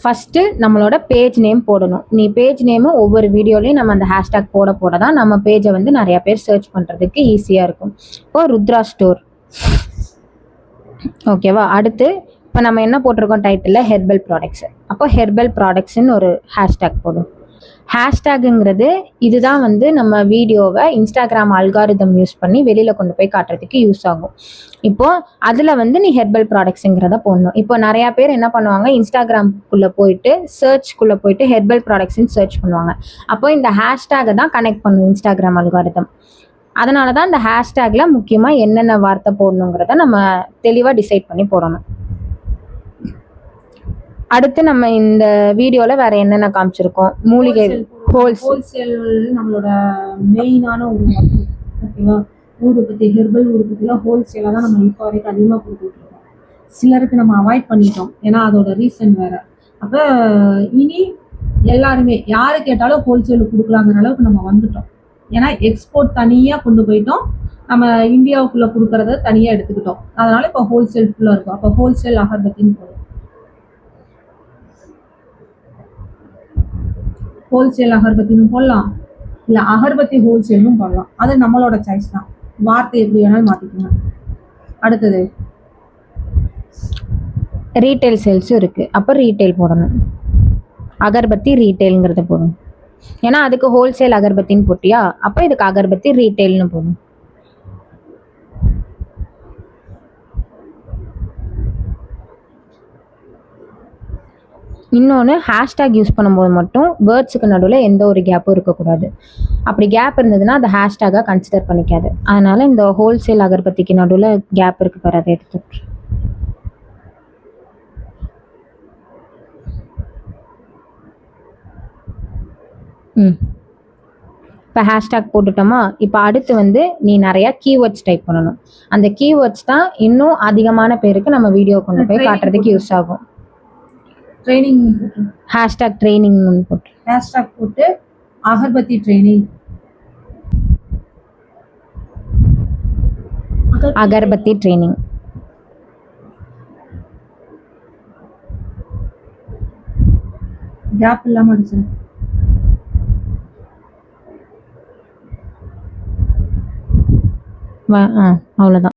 First நம்மளோட page name போடணும். நீ பேஜ் நேமு ஒவ்வொரு வீடியோலையும் நம்ம அந்த ஹேஷ்டேக் போட தான் நம்ம பேஜை வந்து நிறையா பேர் சர்ச் பண்ணுறதுக்கு ஈஸியாக இருக்கும். இப்போ ருத்ரா ஸ்டோர், ஓகேவா? அடுத்து இப்போ நம்ம என்ன போட்டிருக்கோம் டைட்டிலில், ஹெர்பல் ப்ராடக்ட்ஸு. அப்போ ஹெர்பல் ப்ராடக்ட்ஸ்ன்னு ஒரு ஹேஷ்டேக் போடும். ஹேஷ்டேக்குங்கிறது இதுதான் வந்து நம்ம வீடியோவை இன்ஸ்டாகிராம் அல்காரிதம் யூஸ் பண்ணி வெளியில் கொண்டு போய் காட்டுறதுக்கு யூஸ் ஆகும். இப்போது அதில் வந்து நீ ஹெர்பல் ப்ராடக்ட்ஸுங்கிறத போடணும். இப்போ நிறையா பேர் என்ன பண்ணுவாங்க, இன்ஸ்டாகிராம்குள்ளே போயிட்டு சர்ச்குள்ளே போயிட்டு ஹெர்பல் ப்ராடக்ட்ஸ்ன்னு சர்ச் பண்ணுவாங்க. அப்போ இந்த ஹேஷ்டேகை தான் கனெக்ட் பண்ணும் இன்ஸ்டாகிராம் அல்காரிதம். அதனால தான் இந்த ஹேஷ்டேக்கில் முக்கியமாக என்னென்ன வார்த்தை போடணுங்கிறத நம்ம தெளிவாக டிசைட் பண்ணி போடணும். அடுத்து நம்ம இந்த வீடியோவில் வேற என்னென்ன காமிச்சிருக்கோம், மூலிகை ஹோல்சேல் நம்மளோட மெயினான ஒரு ஓகேவா. ஊதுபத்தி, ஹெர்பல் ஊதுபத்திலாம் ஹோல்சேலாக தான் நம்ம இப்போ வரைக்கும் அதிகமாக கொடுத்துட்ருக்கோம். சிலருக்கு நம்ம அவாய்ட் பண்ணிட்டோம், ஏன்னா அதோட ரீசன் வேற. அப்போ இனி எல்லாருமே யாரு கேட்டாலும் ஹோல்சேலுக்கு கொடுக்கலாங்கிற அளவுக்கு நம்ம வந்துட்டோம். ஏன்னா எக்ஸ்போர்ட் தனியாக கொண்டு போயிட்டோம், நம்ம இந்தியாவுக்குள்ளே கொடுக்கறத தனியாக எடுத்துக்கிட்டோம். அதனால இப்போ ஹோல்சேல் ஃபுல்லாக இருக்கும். அப்போ ஹோல்சேல் அகர்பத்தின்னு போடும். ஹோல்சேல் அகர்பத்தின்னு போடலாம், இல்லை அகர்பத்தி ஹோல்சேல்னும் போடலாம். அது நம்மளோட சாய்ஸ் தான், வார்த்தை எப்படி வேணாலும் மாற்றிக்கணும். அடுத்தது ரீட்டைல் சேல்ஸும் இருக்குது. அப்போ ரீட்டைல் போடணும், அகர்பத்தி ரீட்டைலுங்கிறத போடணும். ஏன்னா அதுக்கு ஹோல்சேல் அகர்பத்தின்னு போட்டியா, அப்போ இதுக்கு அகர்பத்தி ரீட்டைல்னு போடணும். இன்னொன்று, ஹேஷ்டேக் யூஸ் பண்ணும்போது மட்டும் வேர்ட்ஸுக்கு நடுவில் எந்த ஒரு கேப்பும் இருக்கக்கூடாது. அப்படி கேப் இருந்ததுன்னா அந்த ஹேஷ்டேக்காக கன்சிடர் பண்ணிக்காது. அதனால் இந்த ஹோல்சேல் அகர்பத்திக்கு நடுவில் கேப் இருக்கு பாரு, அதை எடுத்துட்டு. இப்போ ஹேஷ்டேக் போட்டுட்டோமா. இப்போ அடுத்து வந்து நீ நிறையா கீவேர்ட்ஸ் டைப் பண்ணணும். அந்த கீவேர்ட்ஸ் தான் இன்னும் அதிகமான பேருக்கு நம்ம வீடியோ கொண்டு போய் காட்டுறதுக்கு யூஸ் ஆகும். ட்ரைனிங் ஹேஷ்டேக் ட்ரைனிங் போட்டு ஹேஷ்டேக் போட்டு agarbatti training, agarbatti training. Gap இல்லாமல் அடிச்சு அவ்வளோதான்.